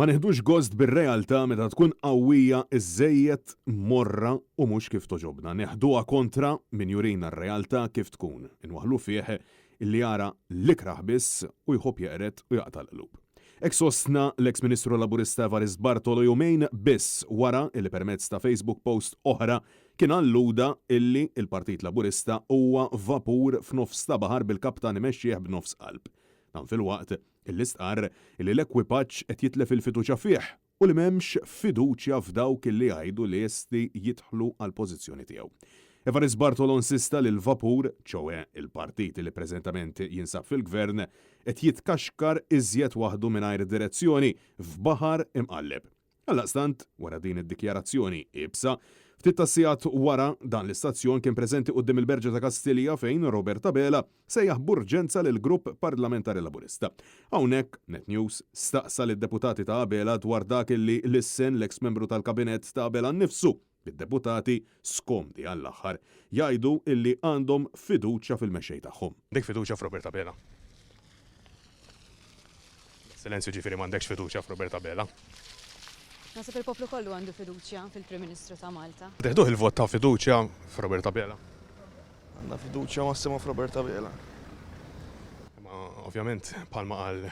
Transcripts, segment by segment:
Ma neħdux gost bir-realtà meta tkun qawwija iżejjed morra u mhux kif toġobna. Neħduha kontra min jurina r-realtà kif tkun. Inwaħlu fih illi jara l-ikraħ biss u jħobb jeqret u jaqta' l-qlub. Ek sostna l-eks Ministru Laburista Evarist Bartolo jumejn biss wara illi permezz ta' Facebook post oħra kien alluda illi il-Partit Laburista huwa vapur f'nofs ta' baħar bil-kaptan imexxih b'nofs qalb. Dan fil-waqt illi stqarr illi l-ekwipaġġ qed jitlef il-fiduċja fih u li m'hemmx fiduċja f'dawk illi jgħidu li lesti jidħlu għall pożizzjoni tiegħu. Evarist Bartolo insista li l-vapur, ċewwe il-partit li preżentament jinsab fil-gvern, qed jitkaxkar iżjed waħdu mingħajr direzzjoni f'baħar imqalleb. Għallaqstant, wara din id-dikjarazzjoni ibsa, ftit tassijat wara dan l-istazzjon kien preżenti quddiem il-Berġa ta' Kastilja fejn Robert Tabela sejjaħ b'urġenza lil grupp parlamentari Laburista. Hawnhekk Net News staqsa lid-deputati ta' Abela dwar dak illi lissen l-eks membru tal-kabinett ta' Abela nnifsu. Id-deputati skomdi għall-aħħar jgħidu illi għandhom fiduċja fil-mexxej tagħhom. Dik fiduċja f'Robert Tabela. Silenzju ġifieri m'għandekx fiduċja f'Robert Tabela. Nasib il-poplu kollu għandu fiduċja fil-Prim Ministru ta' Malta. Teħduh il-vot ta' fiduċja f'Robert Tabela. Għandna fiduċja massima f'Robert Tabela. Ma ovvjament palma qal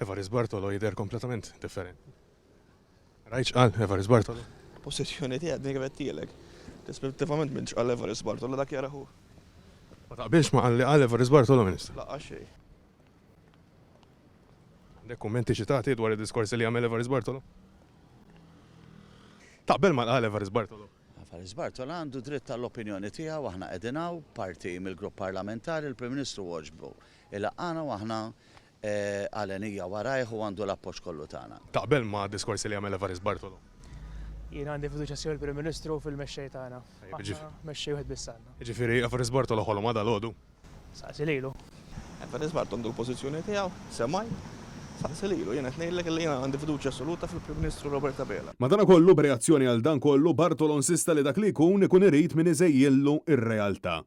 Evarist Bartolo jidher kompletament differenti. Rajtx qal Evarist Bartolo? Pożizzjoni tiegħek dik qedtilek. Rispettivament minn x'qal Evarist Bartolo dak jaraħu. Ma taqbilx ma qal Evarist Bartolo Ministru. Laqgħa xejn. Għandek kummenti ċitati dwar id-diskorsi li għamel Evarist Bartolo? Taqbel ma qal Evarist Bartolo. Evarist Bartolo għandu dritt tal-opinjoni tiegħu aħna qegħdinaw parti mill-grupp parlamentari il-Prim Ministru Woġbu. Il-laqgħana u aħna għalenija warajh u għandu l-appoġġ kollu tagħna. Taqbel ma diskorsi li għamel Evarist Bartolo. Jien għandi fiduċja sew il-Prim Ministru fil-mexxej tagħna. Mexxej wieħed biss għandna. Jiġifieri Evarist Bartolo ħolhom għadha l-għodu. Saqsi lilu. Evarist Bartolo għandu l-pożizzjoni tiegħu, semaj. Saqsililu, jena t-nejlek li jena għandi fiduċja assoluta fil-Prim Ministru Robert Tabela. Madana kollu b'reazzjoni għal dan kollu Bartolo insista li dak li jkun irid min iżejjillu ir-realtà.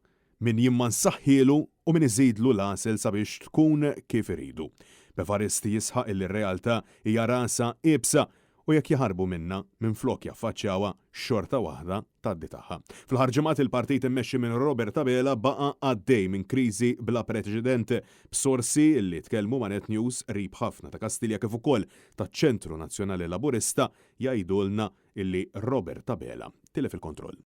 Min jimmansaħħielu u min iżidlu l-asel sabiex tkun kif iridu. B'Evarist jisħaq il-realtà hija rasa ibsa u jekk jaħarbu minna minn flok jaffaċċjawha xorta waħda tgħaddi tagħha. Fl-ħarġimat il-partit immexxi minn Robert Tabela baqa' għaddej minn kriżi bla preċedent b'sorsi li tkellmu ma' Net News qrib ħafna ta' Kastilja kif ukoll taċ-Ċentru Nazzjonali Laburista jgħidulna illi Robert Tabela tilef il-kontroll.